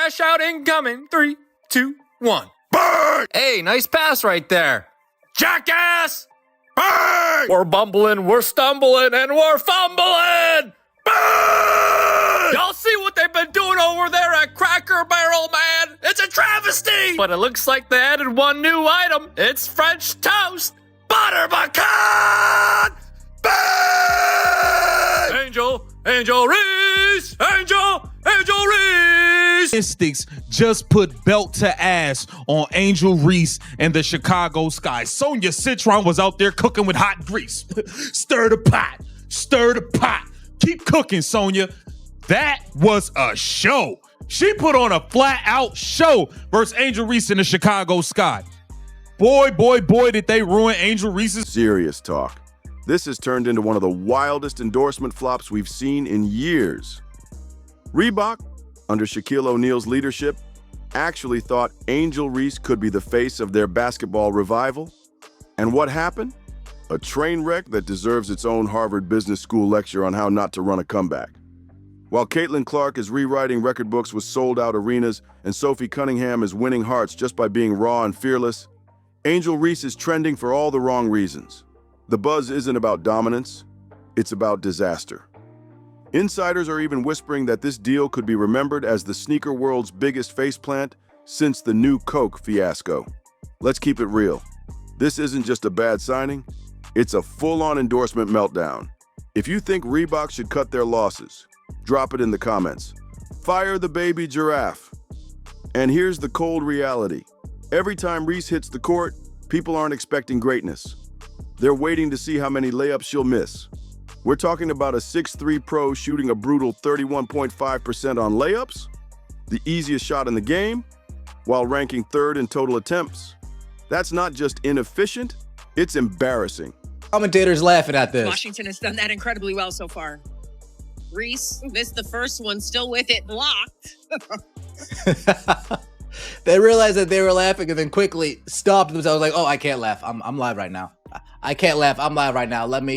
Crash out incoming. 3, 2, 1. Burn! Hey, nice pass right there. Jackass! Burn! We're bumbling, we're stumbling, and we're fumbling! Burn! Y'all see what they've been doing over there at Cracker Barrel, man? It's a travesty! But it looks like they added one new item. It's French toast. Butter pecan! Burn! Angel Reese! Angel Reese! Instincts just put belt to ass on Angel Reese and the Chicago Sky. Sonya Citron was out there cooking with hot grease. Stir the pot. Stir the pot. Keep cooking, Sonya. That was a show. She put on a flat-out show versus Angel Reese in the Chicago Sky. Boy, did they ruin Angel Reese's... Serious talk. This has turned into one of the wildest endorsement flops we've seen in years. Reebok, under Shaquille O'Neal's leadership, actually thought Angel Reese could be the face of their basketball revival. And what happened? A train wreck that deserves its own Harvard Business School lecture on how not to run a comeback. While Caitlin Clark is rewriting record books with sold-out arenas and Sophie Cunningham is winning hearts just by being raw and fearless, Angel Reese is trending for all the wrong reasons. The buzz isn't about dominance, it's about disaster. Insiders are even whispering that this deal could be remembered as the sneaker world's biggest faceplant since the new Coke fiasco. Let's keep it real. This isn't just a bad signing, it's a full-on endorsement meltdown. If you think Reebok should cut their losses, drop it in the comments. Fire the baby giraffe. And here's the cold reality. Every time Reese hits the court, people aren't expecting greatness. They're waiting to see how many layups she'll miss. We're talking about a 6'3" pro shooting a brutal 31.5% on layups, the easiest shot in the game, while ranking third in total attempts. That's not just inefficient, it's embarrassing. Commentators laughing at this. Washington has done that incredibly well so far. Reese missed the first one, still with it blocked. They realized that they were laughing and then quickly stopped themselves like, oh, I can't laugh. I'm live right now. I can't laugh. I'm live right now. Let me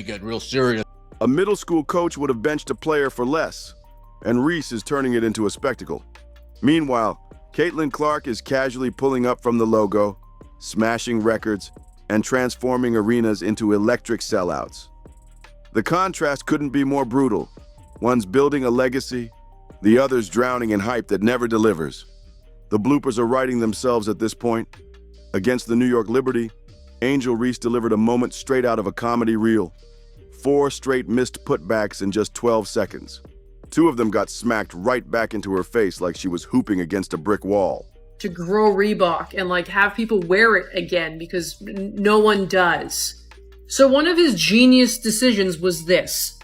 get real serious. A middle school coach would have benched a player for less, and Reese is turning it into a spectacle. Meanwhile, Caitlin Clark is casually pulling up from the logo, smashing records, and transforming arenas into electric sellouts. The contrast couldn't be more brutal. One's building a legacy, the other's drowning in hype that never delivers. The bloopers are writing themselves at this point. Against the New York Liberty, Angel Reese delivered a moment straight out of a comedy reel. 4 straight missed putbacks in just 12 seconds. 2 of them got smacked right back into her face like she was hooping against a brick wall. To grow Reebok and like have people wear it again because no one does. So one of his genius decisions was this.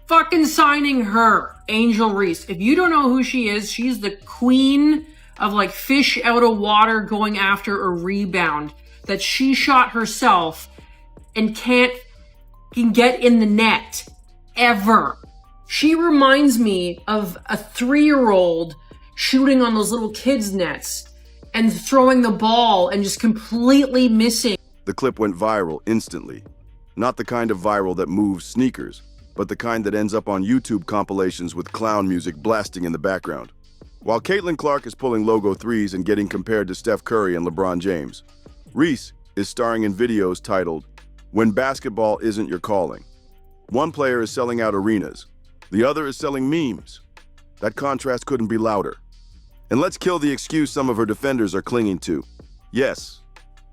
Fucking signing her, Angel Reese. If you don't know who she is, she's the queen of like fish out of water going after a rebound that she shot herself and can get in the net ever. She reminds me of a 3-year-old shooting on those little kids' nets and throwing the ball and just completely missing. The clip went viral instantly. Not the kind of viral that moves sneakers, but the kind that ends up on YouTube compilations with clown music blasting in the background. While Caitlin Clark is pulling logo threes and getting compared to Steph Curry and LeBron James, Reese is starring in videos titled, "When Basketball Isn't Your Calling." One player is selling out arenas, the other is selling memes. That contrast couldn't be louder. And let's kill the excuse some of her defenders are clinging to. Yes,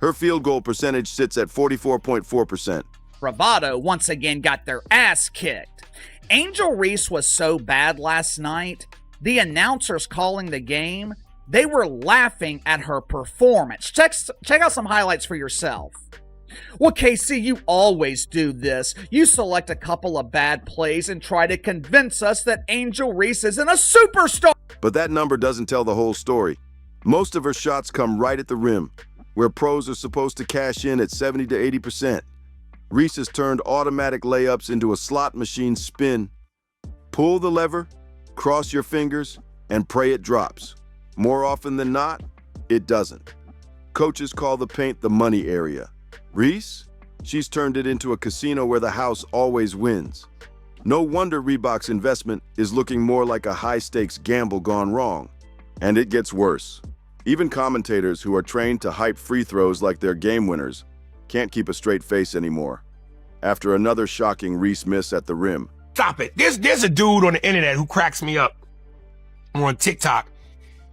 her field goal percentage sits at 44.4%. Bravado once again got their ass kicked. Angel Reese was so bad last night, the announcers calling the game, they were laughing at her performance. Check out some highlights for yourself. Well, KC, you always do this. You select a couple of bad plays and try to convince us that Angel Reese isn't a superstar. But that number doesn't tell the whole story. Most of her shots come right at the rim, where pros are supposed to cash in at 70 to 80%. Reese has turned automatic layups into a slot machine spin. Pull the lever, cross your fingers, and pray it drops. More often than not, it doesn't. Coaches call the paint the money area. Reese? She's turned it into a casino where the house always wins. No wonder Reebok's investment is looking more like a high-stakes gamble gone wrong. And it gets worse. Even commentators who are trained to hype free throws like they're game winners can't keep a straight face anymore after another shocking Reese miss at the rim. Stop it. There's a dude on the internet who cracks me up. I'm on TikTok.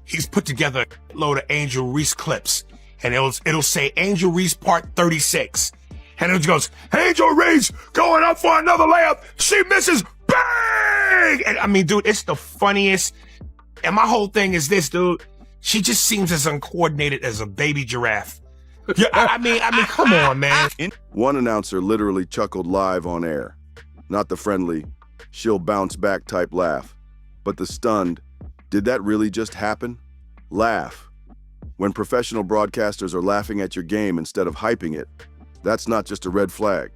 He's put together a load of Angel Reese clips, and it'll say Angel Reese part 36. And it goes, Angel Reese going up for another layup. She misses. Bang! And I mean, dude, it's the funniest. And my whole thing is this, dude. She just seems as uncoordinated as a baby giraffe. Yeah, I mean, come on, man. One announcer literally chuckled live on air. Not the friendly, she'll bounce back type laugh, but the stunned, did that really just happen? Laugh. When professional broadcasters are laughing at your game instead of hyping it, that's not just a red flag.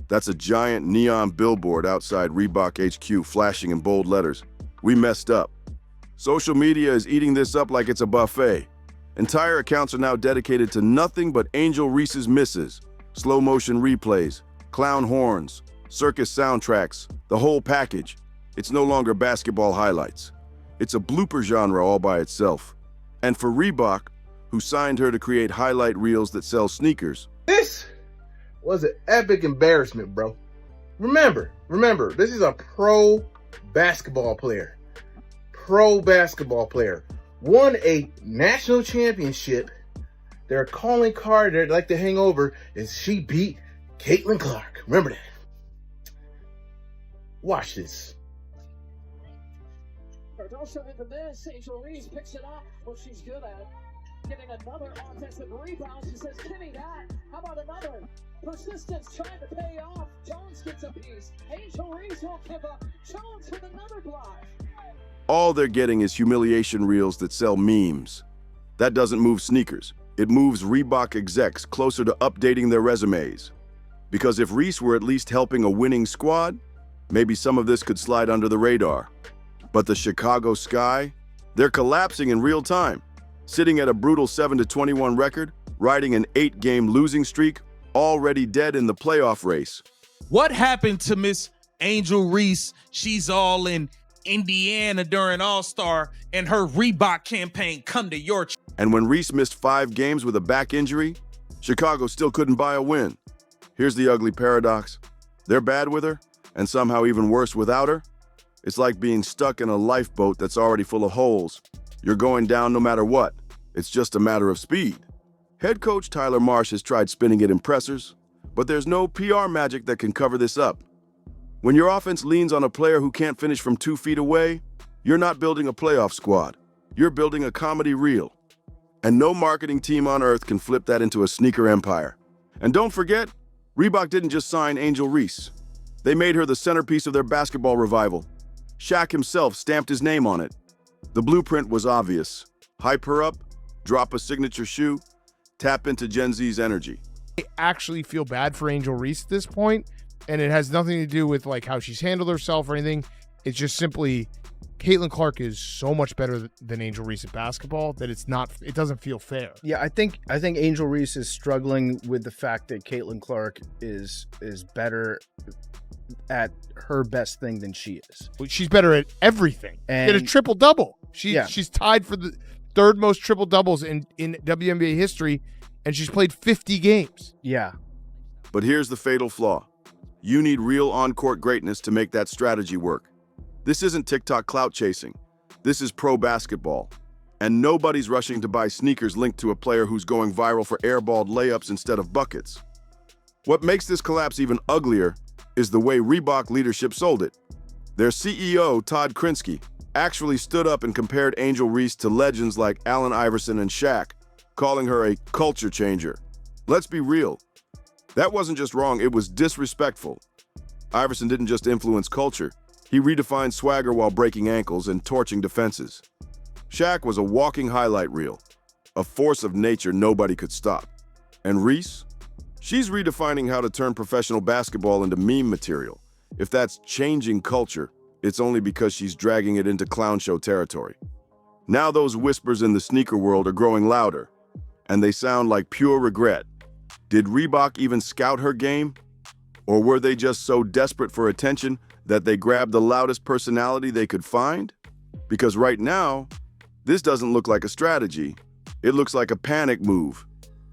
That's a giant neon billboard outside Reebok HQ flashing in bold letters. We messed up. Social media is eating this up like it's a buffet. Entire accounts are now dedicated to nothing but Angel Reese's misses, slow motion replays, clown horns, circus soundtracks, the whole package. It's no longer basketball highlights. It's a blooper genre all by itself. And for Reebok, who signed her to create highlight reels that sell sneakers. This was an epic embarrassment, bro. Remember, this is a pro basketball player. Won a national championship. Their calling card they'd like to hang over is she beat Caitlin Clark. Remember that. Watch this. Also into this, Angel Reese picks it up, what she's good at. Getting another offensive rebound. She says, give me that. How about another? Persistence trying to pay off. Jones gets a piece. Angel Reese won't give up. Jones with another block. All they're getting is humiliation reels that sell memes. That doesn't move sneakers. It moves Reebok execs closer to updating their resumes. Because if Reese were at least helping a winning squad, maybe some of this could slide under the radar. But the Chicago Sky, they're collapsing in real time, sitting at a brutal 7-21 record, riding an 8-game losing streak, already dead in the playoff race. What happened to Miss Angel Reese? She's all in Indiana during All-Star, and her Reebok campaign come to your And when Reese missed 5 games with a back injury, Chicago still couldn't buy a win. Here's the ugly paradox. They're bad with her, and somehow even worse without her. It's like being stuck in a lifeboat that's already full of holes. You're going down no matter what. It's just a matter of speed. Head coach Tyler Marsh has tried spinning it in pressers, but there's no PR magic that can cover this up. When your offense leans on a player who can't finish from 2 feet away, you're not building a playoff squad. You're building a comedy reel. And no marketing team on earth can flip that into a sneaker empire. And don't forget, Reebok didn't just sign Angel Reese. They made her the centerpiece of their basketball revival. Shaq himself stamped his name on it. The blueprint was obvious. Hype her up, drop a signature shoe, tap into Gen Z's energy. I actually feel bad for Angel Reese at this point, and it has nothing to do with like how she's handled herself or anything. It's just simply Caitlin Clark is so much better than Angel Reese at basketball that it doesn't feel fair. Yeah, I think Angel Reese is struggling with the fact that Caitlin Clark is better at her best thing than she is. She's better at everything. And she had a triple-double. She's tied for the third most triple-doubles in WNBA history, and she's played 50 games. Yeah. But here's the fatal flaw. You need real on-court greatness to make that strategy work. This isn't TikTok clout chasing. This is pro basketball. And nobody's rushing to buy sneakers linked to a player who's going viral for airballed layups instead of buckets. What makes this collapse even uglier is the way Reebok leadership sold it. Their CEO, Todd Krinsky, actually stood up and compared Angel Reese to legends like Allen Iverson and Shaq, calling her a culture changer. Let's be real. That wasn't just wrong, it was disrespectful. Iverson didn't just influence culture, he redefined swagger while breaking ankles and torching defenses. Shaq was a walking highlight reel, a force of nature nobody could stop. And Reese? She's redefining how to turn professional basketball into meme material. If that's changing culture, it's only because she's dragging it into clown show territory. Now those whispers in the sneaker world are growing louder, and they sound like pure regret. Did Reebok even scout her game? Or were they just so desperate for attention that they grabbed the loudest personality they could find? Because right now, this doesn't look like a strategy. It looks like a panic move.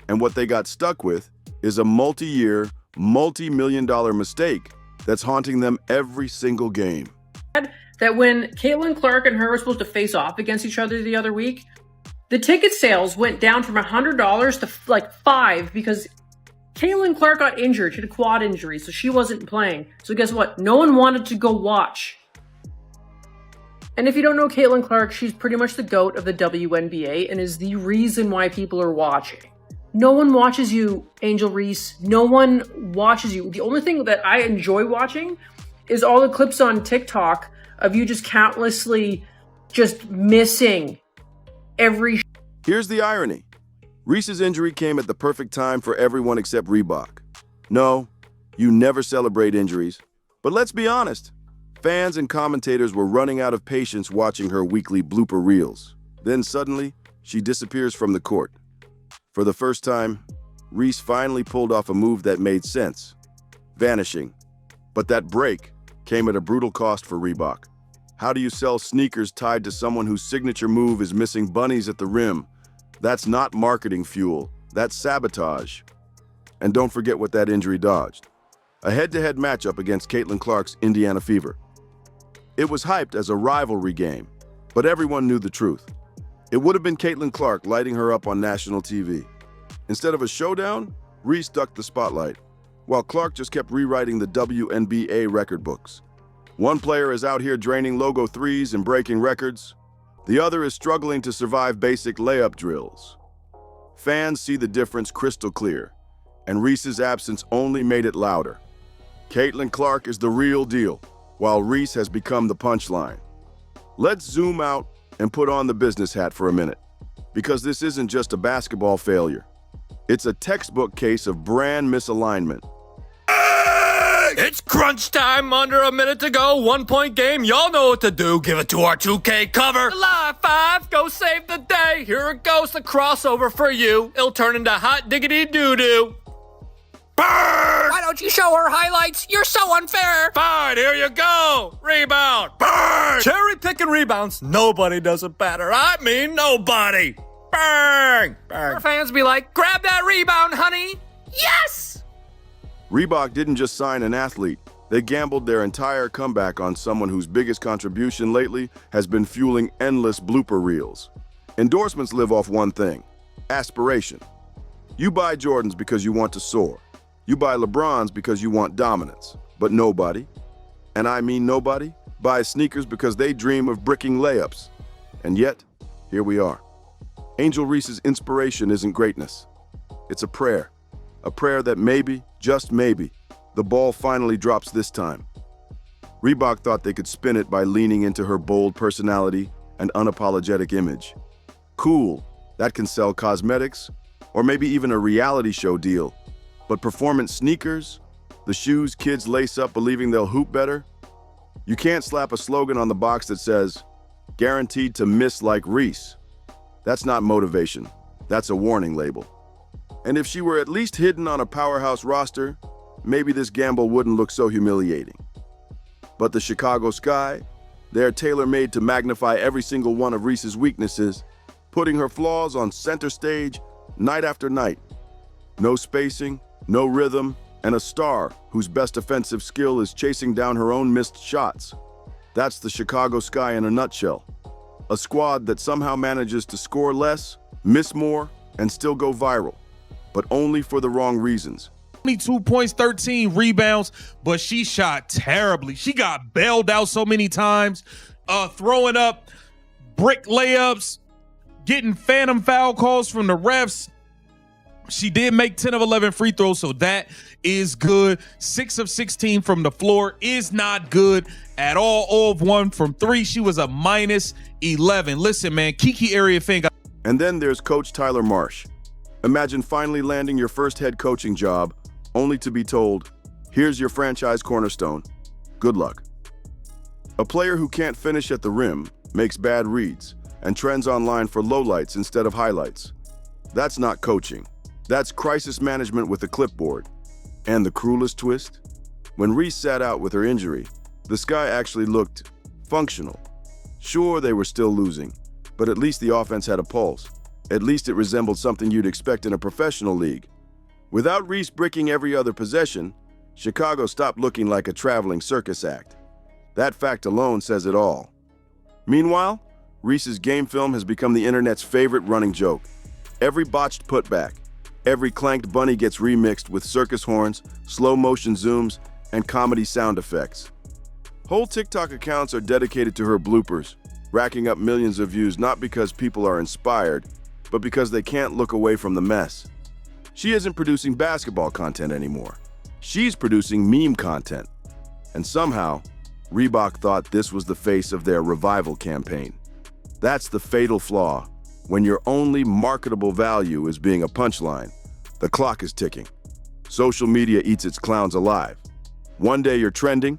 And what they got stuck with is a multi-year, multi-million-dollar mistake that's haunting them every single game. That when Caitlin Clark and her were supposed to face off against each other the other week, the ticket sales went down from $100 to like $5 because Caitlin Clark got injured. She had a quad injury, so she wasn't playing. So guess what? No one wanted to go watch. And if you don't know Caitlin Clark, she's pretty much the GOAT of the WNBA and is the reason why people are watching. No one watches you, Angel Reese. No one watches you. The only thing that I enjoy watching is all the clips on TikTok of you just countlessly just missing every. Here's the irony. Reese's injury came at the perfect time for everyone except Reebok. No, you never celebrate injuries. But let's be honest. Fans and commentators were running out of patience watching her weekly blooper reels. Then suddenly, she disappears from the court. For the first time, Reese finally pulled off a move that made sense. Vanishing. But that break came at a brutal cost for Reebok. How do you sell sneakers tied to someone whose signature move is missing bunnies at the rim? That's not marketing fuel. That's sabotage. And don't forget what that injury dodged. A head-to-head matchup against Caitlin Clark's Indiana Fever. It was hyped as a rivalry game, but everyone knew the truth. It would have been Caitlin Clark lighting her up on national TV. Instead of a showdown, Reese ducked the spotlight, while Clark just kept rewriting the WNBA record books. One player is out here draining logo threes and breaking records. The other is struggling to survive basic layup drills. Fans see the difference crystal clear, and Reese's absence only made it louder. Caitlin Clark is the real deal, while Reese has become the punchline. Let's zoom out and put on the business hat for a minute, because this isn't just a basketball failure. It's a textbook case of brand misalignment. It's crunch time, under a minute to go, 1-point game, y'all know what to do, give it to our 2K cover. Live 5, go save the day, here it goes, the crossover for you, it'll turn into hot diggity doo-doo. Burn! Why don't you show her highlights? You're so unfair. Fine, here you go, rebound, burn! Cherry picking rebounds, nobody does it better, I mean nobody. Bang! Bang. Our fans be like, grab that rebound, honey. Yes! Reebok didn't just sign an athlete. They gambled their entire comeback on someone whose biggest contribution lately has been fueling endless blooper reels. Endorsements live off one thing: aspiration. You buy Jordans because you want to soar. You buy LeBrons because you want dominance. But nobody, and I mean nobody, buys sneakers because they dream of bricking layups. And yet, here we are. Angel Reese's inspiration isn't greatness. It's a prayer. A prayer that maybe, just maybe, the ball finally drops this time. Reebok thought they could spin it by leaning into her bold personality and unapologetic image. Cool, that can sell cosmetics, or maybe even a reality show deal. But performance sneakers, the shoes kids lace up believing they'll hoop better? You can't slap a slogan on the box that says, guaranteed to miss like Reese. That's not motivation, that's a warning label. And if she were at least hidden on a powerhouse roster, maybe this gamble wouldn't look so humiliating. But the Chicago Sky, they're tailor-made to magnify every single one of Reese's weaknesses, putting her flaws on center stage night after night. No spacing, no rhythm, and a star whose best offensive skill is chasing down her own missed shots. That's the Chicago Sky in a nutshell. A squad that somehow manages to score less, miss more, and still go viral. But only for the wrong reasons. 22 points, 13 rebounds, but she shot terribly. She got bailed out so many times, throwing up brick layups, getting phantom foul calls from the refs. She did make 10 of 11 free throws, so that is good. 6 of 16 from the floor is not good at all. 0 of 1 from 3. She was a minus 11. Listen, man, Kiki area thing. And then there's Coach Tyler Marsh. Imagine finally landing your first head coaching job, only to be told, here's your franchise cornerstone. Good luck. A player who can't finish at the rim makes bad reads and trends online for lowlights instead of highlights. That's not coaching. That's crisis management with a clipboard. And the cruelest twist? When Reese sat out with her injury, The sky actually looked functional. Sure, they were still losing, but at least the offense had a pulse. At least it resembled something you'd expect in a professional league. Without Reese bricking every other possession, Chicago stopped looking like a traveling circus act. That fact alone says it all. Meanwhile, Reese's game film has become the internet's favorite running joke. Every botched putback, every clanked bunny gets remixed with circus horns, slow motion zooms, and comedy sound effects. Whole TikTok accounts are dedicated to her bloopers, racking up millions of views not because people are inspired, but because they can't look away from the mess. She isn't producing basketball content anymore. She's producing meme content. And somehow, Reebok thought this was the face of their revival campaign. That's the fatal flaw. When your only marketable value is being a punchline, the clock is ticking. Social media eats its clowns alive. One day you're trending,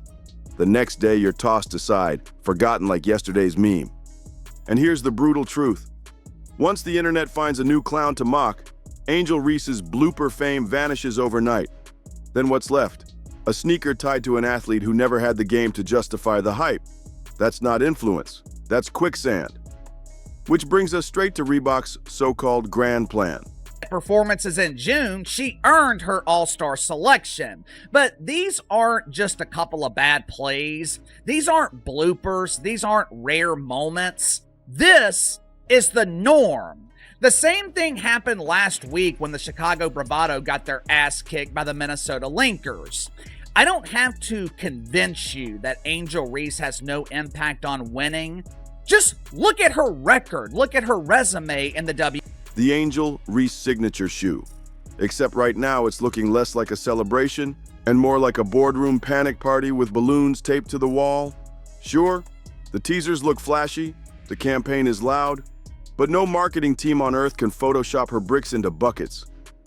the next day you're tossed aside, forgotten like yesterday's meme. And here's the brutal truth. Once the internet finds a new clown to mock, Angel Reese's blooper fame vanishes overnight. Then what's left? A sneaker tied to an athlete who never had the game to justify the hype. That's not influence, that's quicksand. Which brings us straight to Reebok's so-called grand plan. Performances in June, she earned her All-Star selection. But these aren't just a couple of bad plays. These aren't bloopers. These aren't rare moments. This is the norm. The same thing happened last week when the Chicago Bravado got their ass kicked by the Minnesota Linkers. I don't have to convince you that Angel Reese has no impact on winning. Just look at her record. Look at her resume in the W. The Angel Reese signature shoe. Except right now it's looking less like a celebration and more like a boardroom panic party with balloons taped to the wall. Sure, the teasers look flashy, the campaign is loud, but no marketing team on earth can Photoshop her bricks into buckets.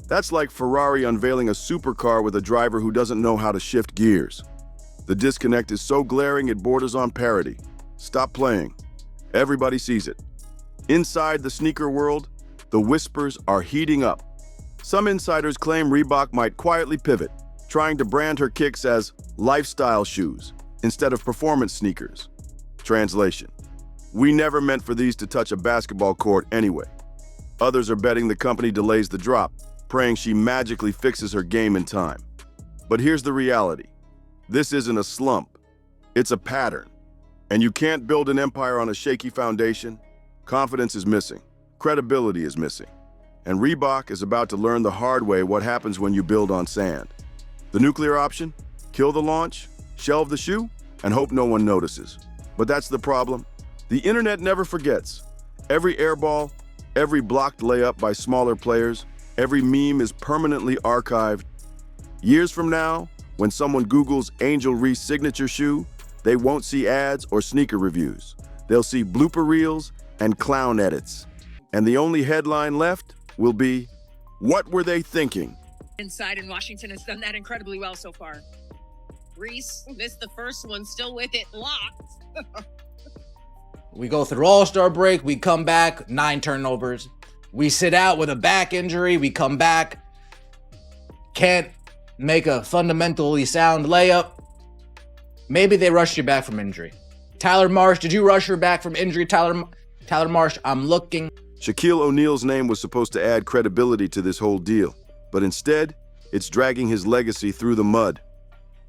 That's like Ferrari unveiling a supercar with a driver who doesn't know how to shift gears. The disconnect is so glaring it borders on parody. Stop playing. Everybody sees it. Inside the sneaker world, the whispers are heating up. Some insiders claim Reebok might quietly pivot, trying to brand her kicks as lifestyle shoes instead of performance sneakers. Translation: we never meant for these to touch a basketball court anyway. Others are betting the company delays the drop, praying she magically fixes her game in time. But here's the reality. This isn't a slump. It's a pattern. And you can't build an empire on a shaky foundation. Confidence is missing. Credibility is missing. And Reebok is about to learn the hard way what happens when you build on sand. The nuclear option? Kill the launch, shelve the shoe, and hope no one notices. But that's the problem. The internet never forgets. Every airball, every blocked layup by smaller players, every meme is permanently archived. Years from now, when someone Googles Angel Reese signature shoe, they won't see ads or sneaker reviews. They'll see blooper reels and clown edits. And the only headline left will be, what were they thinking? Inside, and Washington has done that incredibly well so far. Reese missed the first one, still with it locked. We go through All-Star break, we come back, 9 turnovers. We sit out with a back injury, we come back, can't make a fundamentally sound layup. Maybe they rushed you back from injury. Tyler Marsh, did you rush her back from injury? Tyler Marsh, I'm looking. Shaquille O'Neal's name was supposed to add credibility to this whole deal, but instead, it's dragging his legacy through the mud.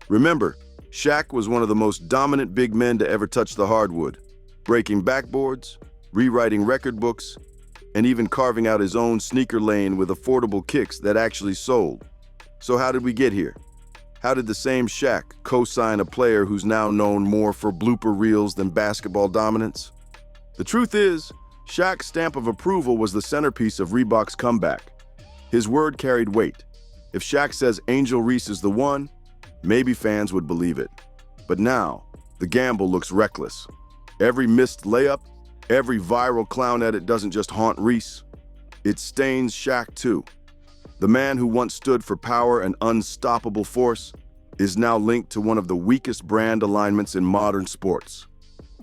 Remember, Shaq was one of the most dominant big men to ever touch the hardwood, breaking backboards, rewriting record books, and even carving out his own sneaker lane with affordable kicks that actually sold. So how did we get here? How did the same Shaq co-sign a player who's now known more for blooper reels than basketball dominance? The truth is, Shaq's stamp of approval was the centerpiece of Reebok's comeback. His word carried weight. If Shaq says Angel Reese is the one, maybe fans would believe it. But now, the gamble looks reckless. Every missed layup, every viral clown edit doesn't just haunt Reese. It stains Shaq too. The man who once stood for power and unstoppable force is now linked to one of the weakest brand alignments in modern sports.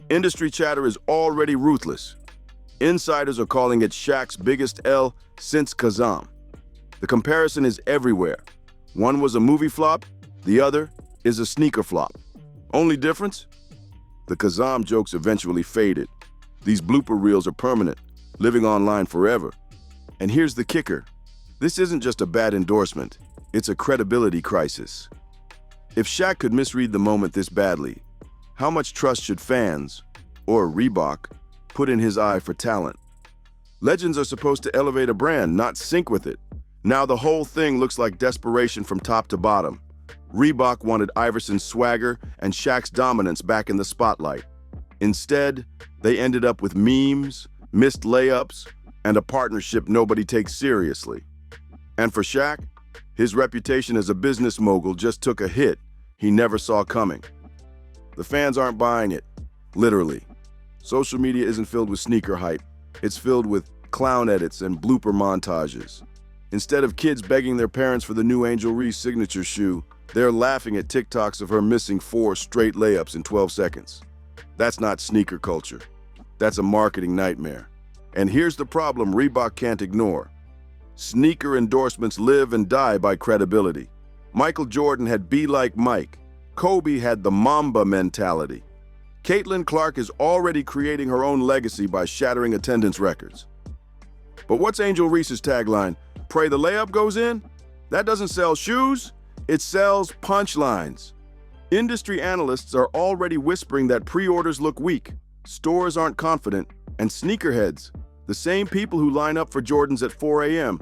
Industry chatter is already ruthless. Insiders are calling it Shaq's biggest L since Kazam. The comparison is everywhere. One was a movie flop, the other is a sneaker flop. Only difference? The cosign jokes eventually faded. These blooper reels are permanent, living online forever. And here's the kicker. This isn't just a bad endorsement, it's a credibility crisis. If Shaq could misread the moment this badly, how much trust should fans, or Reebok, put in his eye for talent? Legends are supposed to elevate a brand, not sync with it. Now the whole thing looks like desperation from top to bottom. Reebok wanted Iverson's swagger and Shaq's dominance back in the spotlight. Instead, they ended up with memes, missed layups, and a partnership nobody takes seriously. And for Shaq, his reputation as a business mogul just took a hit he never saw coming. The fans aren't buying it, literally. Social media isn't filled with sneaker hype. It's filled with clown edits and blooper montages. Instead of kids begging their parents for the new Angel Reese signature shoe, they're laughing at TikToks of her missing 4 straight layups in 12 seconds. That's not sneaker culture. That's a marketing nightmare. And here's the problem Reebok can't ignore. Sneaker endorsements live and die by credibility. Michael Jordan had "Be Like Mike." Kobe had the Mamba mentality. Caitlin Clark is already creating her own legacy by shattering attendance records. But what's Angel Reese's tagline? Pray the layup goes in? That doesn't sell shoes, it sells punchlines. Industry analysts are already whispering that pre-orders look weak, stores aren't confident, and sneakerheads, the same people who line up for Jordans at 4 a.m.,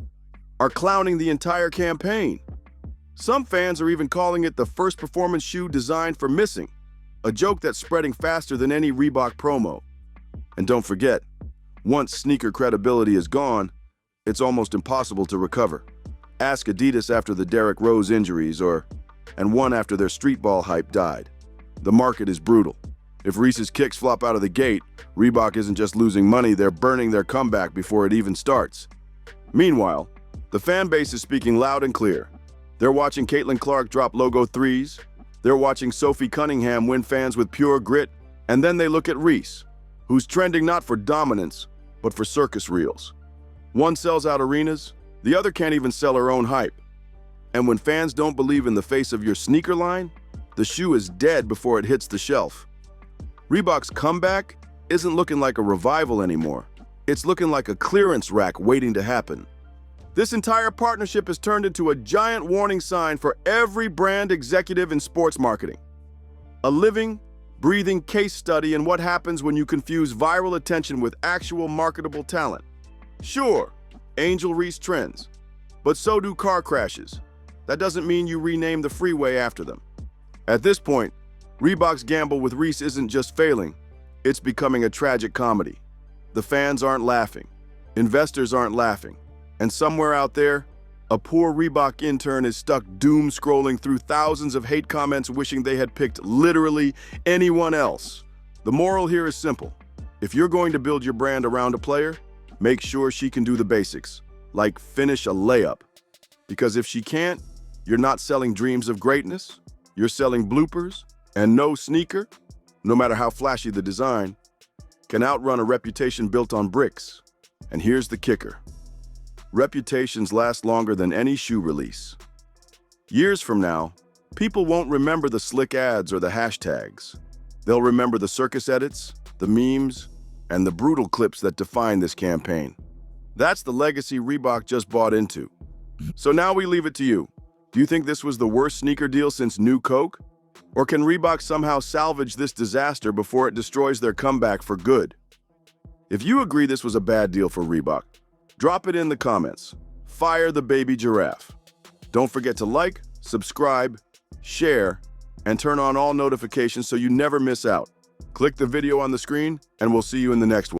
are clowning the entire campaign. Some fans are even calling it the first performance shoe designed for missing, a joke that's spreading faster than any Reebok promo. And don't forget, once sneaker credibility is gone, it's almost impossible to recover. Ask Adidas after the Derrick Rose injuries and one after their street ball hype died. The market is brutal. If Reese's kicks flop out of the gate, Reebok isn't just losing money, they're burning their comeback before it even starts. Meanwhile, the fan base is speaking loud and clear. They're watching Caitlin Clark drop logo threes, they're watching Sophie Cunningham win fans with pure grit, and then they look at Reese, who's trending not for dominance, but for circus reels. One sells out arenas, the other can't even sell her own hype. And when fans don't believe in the face of your sneaker line, the shoe is dead before it hits the shelf. Reebok's comeback isn't looking like a revival anymore. It's looking like a clearance rack waiting to happen. This entire partnership has turned into a giant warning sign for every brand executive in sports marketing. A living, breathing case study in what happens when you confuse viral attention with actual marketable talent. Sure, Angel Reese trends, but so do car crashes. That doesn't mean you rename the freeway after them. At this point, Reebok's gamble with Reese isn't just failing, it's becoming a tragic comedy. The fans aren't laughing, investors aren't laughing, and somewhere out there, a poor Reebok intern is stuck doom scrolling through thousands of hate comments wishing they had picked literally anyone else. The moral here is simple. If you're going to build your brand around a player, make sure she can do the basics, like finish a layup. Because if she can't, you're not selling dreams of greatness, you're selling bloopers, and no sneaker, no matter how flashy the design, can outrun a reputation built on bricks. And here's the kicker. Reputations last longer than any shoe release. Years from now, people won't remember the slick ads or the hashtags. They'll remember the circus edits, the memes, and the brutal clips that define this campaign. That's the legacy Reebok just bought into. So now we leave it to you. Do you think this was the worst sneaker deal since New Coke? Or can Reebok somehow salvage this disaster before it destroys their comeback for good? If you agree this was a bad deal for Reebok, drop it in the comments. Fire the baby giraffe. Don't forget to like, subscribe, share, and turn on all notifications so you never miss out. Click the video on the screen, and we'll see you in the next one.